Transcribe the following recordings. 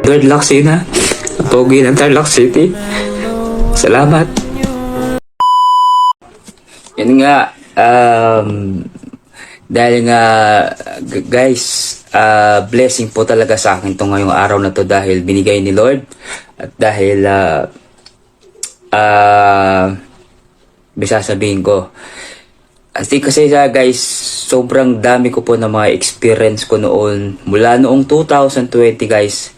Tarlac City na. Pogi ng Tarlac City. Salamat. Yan nga, dahil nga guys, blessing po talaga sa akin to ngayong araw na to dahil binigay ni Lord at dahil bisa sabihin ko kasi guys, sobrang dami ko po na mga experience ko noon mula noong 2020 guys.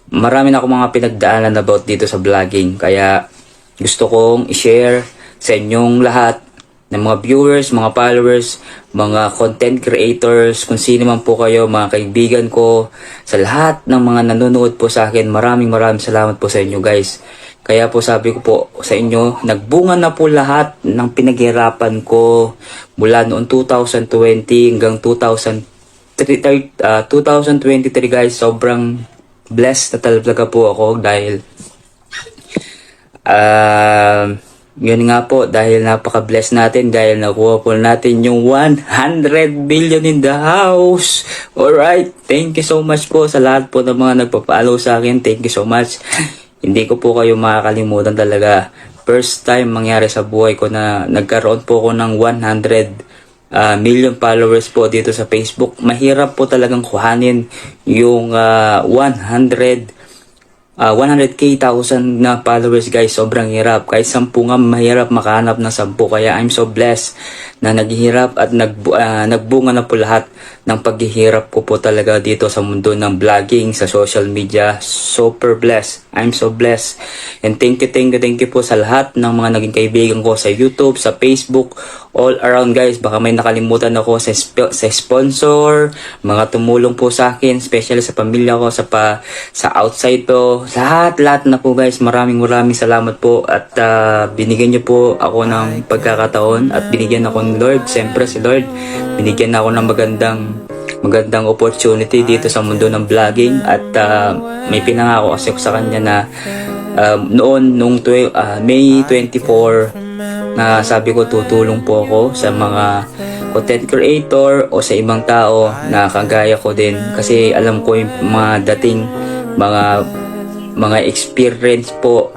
Marami na akong mga pinagdaanan about dito sa vlogging, kaya gusto kong i-share sa inyong lahat ng mga viewers, mga followers, mga content creators, kung sino man po kayo, mga kaibigan ko, sa lahat ng mga nanonood po sa akin. Maraming salamat po sa inyo guys. Kaya po sabi ko po sa inyo, nagbunga na po lahat ng pinaghirapan ko mula noong 2020 hanggang 2023 guys. Sobrang blessed na talaga po ako dahil yun nga po, dahil napaka-bless natin, dahil nakuha po natin yung 100 billion in the house. Alright, thank you so much po sa lahat po ng mga nagpa-follow sa akin. Thank you so much. Hindi ko po kayo makakalimutan talaga. First time mangyari sa buhay ko na nagkaroon po ako ng 100 million followers po dito sa Facebook. Mahirap po talagang kuhanin yung 100k thousand na followers guys. Sobrang hirap. Kahit 10 nga mahirap makahanap ng 10. Kaya I'm so blessed na naghihirap at nagbunga na po lahat ng paghihirap ko po talaga dito sa mundo ng vlogging, sa social media. Super blessed. I'm so blessed. And thank you po sa lahat ng mga naging kaibigan ko sa YouTube, sa Facebook, all around guys. Baka may nakalimutan ako sa sponsor, mga tumulong po sa akin, especially sa pamilya ko, sa outside po. Lahat na po guys. Maraming salamat po at binigyan niyo po ako ng pagkakataon at binigyan ako ng Lord. Siyempre si Lord, binigyan ako ng magandang opportunity dito sa mundo ng vlogging at may pinangako kasi ko sa kanya na nung May 24 na sabi ko tutulong po ako sa mga content creator o sa ibang tao na kagaya ko din, kasi alam ko yung mga dating mga experience po.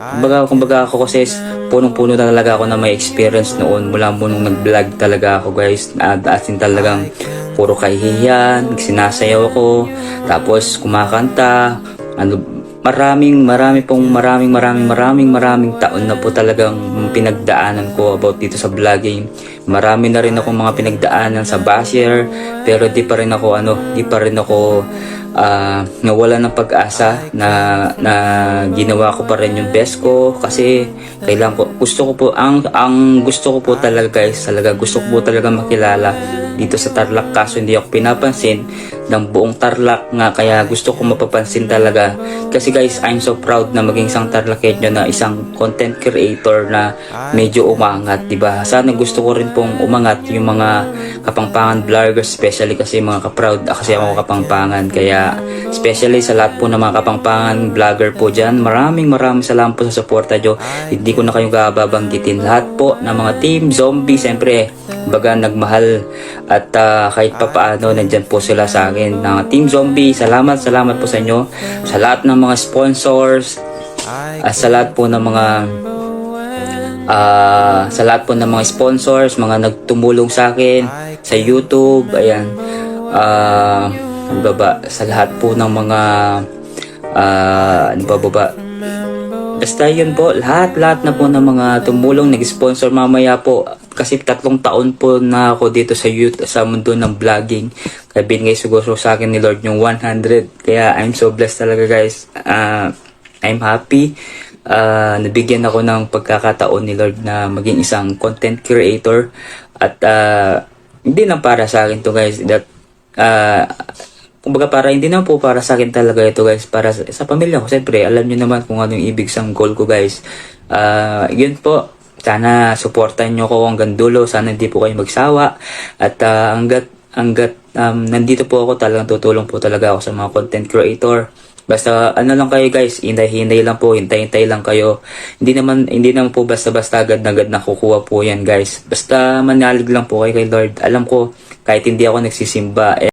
Kumbaga ako kasi punong-puno talaga ako na may experience noon mula nung nag-vlog talaga ako guys. As in talagang puro kahihiyan, sinasayaw ako, tapos kumakanta. Maraming taon na po talagang pinagdaanan ko about dito sa vlogging. Marami na rin ako mga pinagdaanan sa basher, pero di pa rin ako nawala ng pag-asa na ginawa ko pa rin yung best ko, kasi gusto ko po talaga guys, gusto ko po talaga makilala dito sa Tarlac, kaso hindi ako pinapansin ng buong Tarlac nga, kaya gusto ko mapapansin talaga. Kasi guys, I'm so proud na maging isang Tarlacenyo na isang content creator na medyo umangat, diba? Sana gusto ko rin pong umangat yung mga Kapampangan vloggers, especially kasi mga ka-proud kasi ako Kapampangan. Kaya especially sa lahat po ng mga Kapampangan vlogger po dyan, maraming salamat po sa suporta nyo. Hindi ko na kayong babanggitin. Lahat po ng mga team zombie, siyempre baga nagmahal at kahit pa paano nandyan po sila sa akin ng team zombie. Salamat po sa inyo, sa lahat ng mga sponsors, sa lahat po ng mga sponsors, mga nagtumulong sa akin sa YouTube. Ayan, sa lahat po ng mga basta yun po, lahat na po ng mga tumulong, nag-sponsor mamaya po. Kasi 3 taon po na ako dito sa YouTube, sa mundo ng vlogging. Kaya binigay siguro sa akin ni Lord yung 100. Kaya I'm so blessed talaga guys. I'm happy. Nabigyan ako ng pagkakataon ni Lord na maging isang content creator. At hindi lang para sa akin to guys. Kumbaga hindi na po para sa akin talaga ito guys, para sa pamilya ko. Siyempre alam niyo naman kung ano yung ibig sang goal ko guys. Yun po, sana supportan nyo ko hanggang dulo. Sana hindi po kayo magsawa. At hanggat nandito po ako, talagang tutulong po talaga ako sa mga content creator. Basta lang kayo guys, hinday lang po, hintay lang kayo. Hindi naman po basta-basta agad nakukuha po yan guys. Basta manalig lang po kayo kay Lord. Alam ko kahit hindi ako nagsisimba,